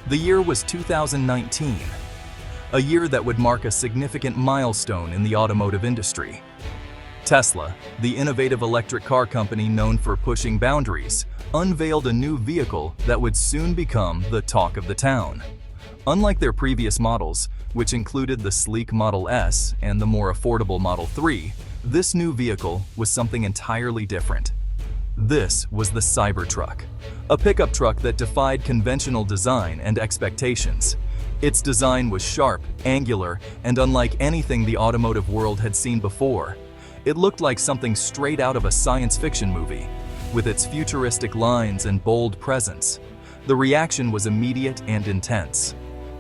The year was 2019, a year that would mark a significant milestone in the automotive industry. Tesla, the innovative electric car company known for pushing boundaries, unveiled a new vehicle that would soon become the talk of the town. Unlike their previous models, which included the sleek Model S and the more affordable Model 3, this new vehicle was something entirely different. This was the Cybertruck, a pickup truck that defied conventional design and expectations. Its design was sharp, angular, and unlike anything the automotive world had seen before. It looked like something straight out of a science fiction movie, with its futuristic lines and bold presence. The reaction was immediate and intense.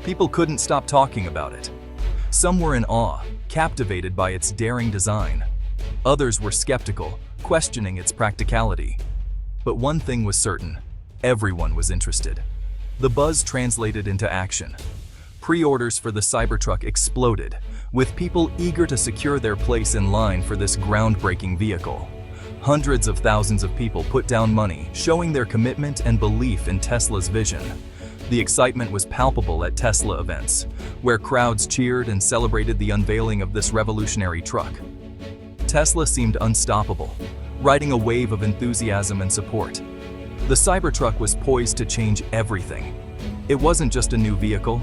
People couldn't stop talking about it. Some were in awe, captivated by its daring design. Others were skeptical, questioning its practicality. But one thing was certain: everyone was interested. The buzz translated into action. Pre-orders for the Cybertruck exploded, with people eager to secure their place in line for this groundbreaking vehicle. Hundreds of thousands of people put down money, showing their commitment and belief in Tesla's vision. The excitement was palpable at Tesla events, where crowds cheered and celebrated the unveiling of this revolutionary truck. Tesla seemed unstoppable, riding a wave of enthusiasm and support. The Cybertruck was poised to change everything. It wasn't just a new vehicle.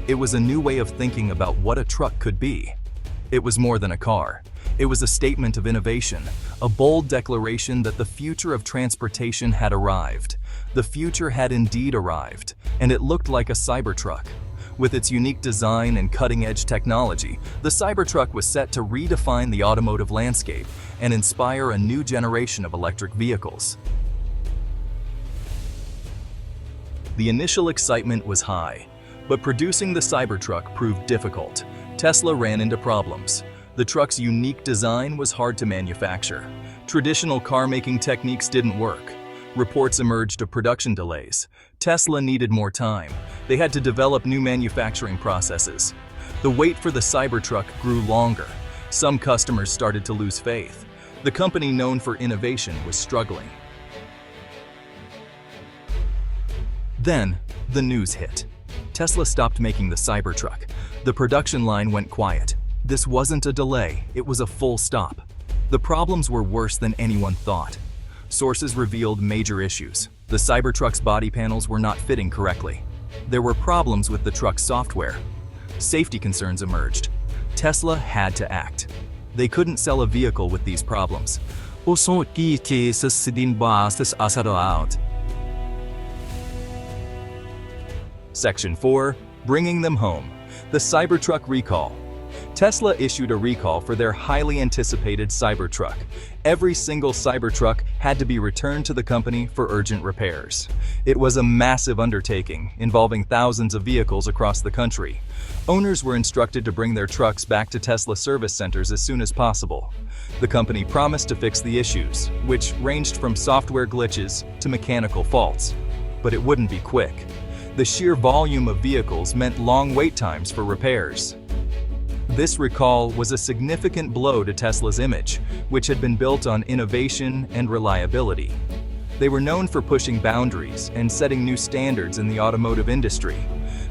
It was a new way of thinking about what a truck could be. It was more than a car. It was a statement of innovation, a bold declaration that the future of transportation had arrived. The future had indeed arrived, and it looked like a Cybertruck. With its unique design and cutting-edge technology, the Cybertruck was set to redefine the automotive landscape and inspire a new generation of electric vehicles. The initial excitement was high, but producing the Cybertruck proved difficult. Tesla ran into problems. The truck's unique design was hard to manufacture. Traditional car-making techniques didn't work. Reports emerged of production delays. Tesla needed more time. They had to develop new manufacturing processes. The wait for the Cybertruck grew longer. Some customers started to lose faith. The company known for innovation was struggling. Then, the news hit. Tesla stopped making the Cybertruck. The production line went quiet. This wasn't a delay, it was a full stop. The problems were worse than anyone thought. Sources revealed major issues. The Cybertruck's body panels were not fitting correctly. There were problems with the truck's software. Safety concerns emerged. Tesla had to act. They couldn't sell a vehicle with these problems. Section 4. Bringing them home. The Cybertruck recall. Tesla issued a recall for their highly anticipated Cybertruck. Every single Cybertruck had to be returned to the company for urgent repairs. It was a massive undertaking, involving thousands of vehicles across the country. Owners were instructed to bring their trucks back to Tesla service centers as soon as possible. The company promised to fix the issues, which ranged from software glitches to mechanical faults. But it wouldn't be quick. The sheer volume of vehicles meant long wait times for repairs. This recall was a significant blow to Tesla's image, which had been built on innovation and reliability. They were known for pushing boundaries and setting new standards in the automotive industry.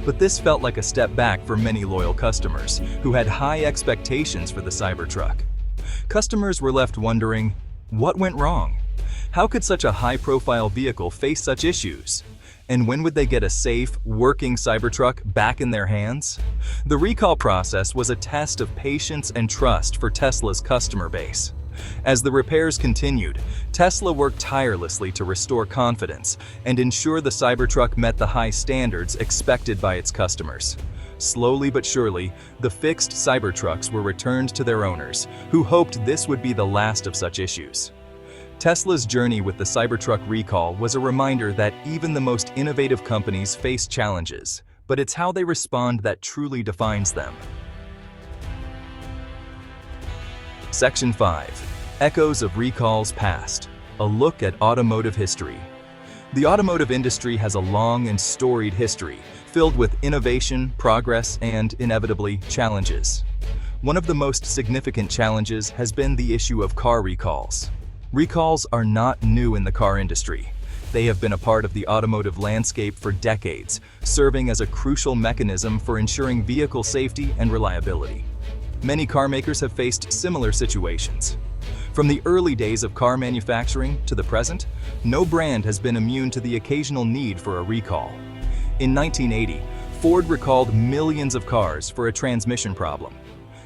But this felt like a step back for many loyal customers who had high expectations for the Cybertruck. Customers were left wondering, what went wrong? How could such a high-profile vehicle face such issues? And when would they get a safe, working Cybertruck back in their hands? The recall process was a test of patience and trust for Tesla's customer base. As the repairs continued, Tesla worked tirelessly to restore confidence and ensure the Cybertruck met the high standards expected by its customers. Slowly but surely, the fixed Cybertrucks were returned to their owners, who hoped this would be the last of such issues. Tesla's journey with the Cybertruck recall was a reminder that even the most innovative companies face challenges, but it's how they respond that truly defines them. Section 5. Echoes of Recalls Past. A look at automotive history. The automotive industry has a long and storied history, filled with innovation, progress, and, inevitably, challenges. One of the most significant challenges has been the issue of car recalls. Recalls are not new in the car industry. They have been a part of the automotive landscape for decades, serving as a crucial mechanism for ensuring vehicle safety and reliability. Many car makers have faced similar situations. From the early days of car manufacturing to the present, no brand has been immune to the occasional need for a recall. In 1980, Ford recalled millions of cars for a transmission problem.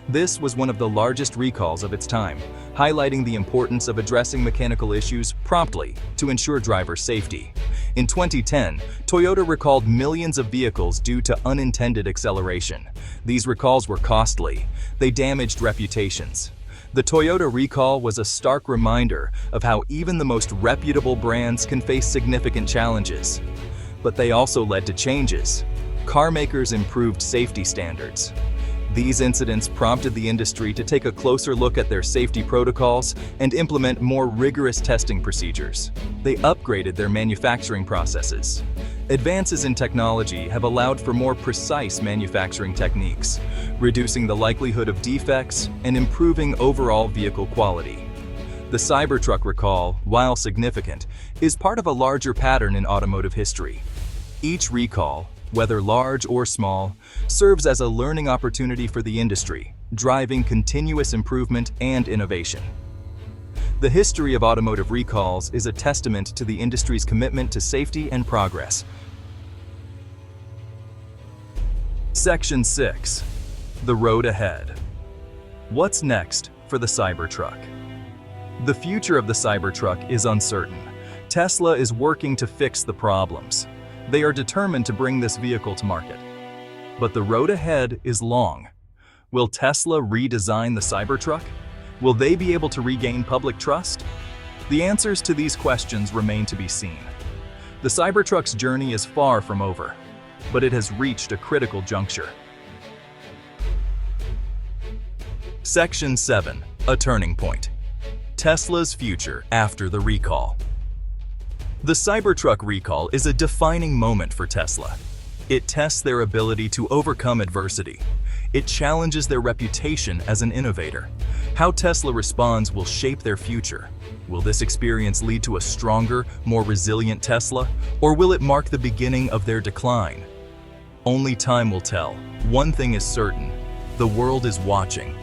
This was one of the largest recalls of its time, highlighting the importance of addressing mechanical issues promptly to ensure driver safety. In 2010, Toyota recalled millions of vehicles due to unintended acceleration. These recalls were costly. They damaged reputations. The Toyota recall was a stark reminder of how even the most reputable brands can face significant challenges. But they also led to changes. Car makers improved safety standards. These incidents prompted the industry to take a closer look at their safety protocols and implement more rigorous testing procedures. They upgraded their manufacturing processes. Advances in technology have allowed for more precise manufacturing techniques, reducing the likelihood of defects and improving overall vehicle quality. The Cybertruck recall, while significant, is part of a larger pattern in automotive history. Each recall, whether large or small, serves as a learning opportunity for the industry, driving continuous improvement and innovation. The history of automotive recalls is a testament to the industry's commitment to safety and progress. Section 6. The road ahead. What's next for the Cybertruck? The future of the Cybertruck is uncertain. Tesla is working to fix the problems. They are determined to bring this vehicle to market. But the road ahead is long. Will Tesla redesign the Cybertruck? Will they be able to regain public trust? The answers to these questions remain to be seen. The Cybertruck's journey is far from over, but it has reached a critical juncture. Section 7. A turning point. Tesla's future after the recall. The Cybertruck recall is a defining moment for Tesla. It tests their ability to overcome adversity. It challenges their reputation as an innovator. How Tesla responds will shape their future. Will this experience lead to a stronger, more resilient Tesla, or will it mark the beginning of their decline? Only time will tell. One thing is certain: the world is watching.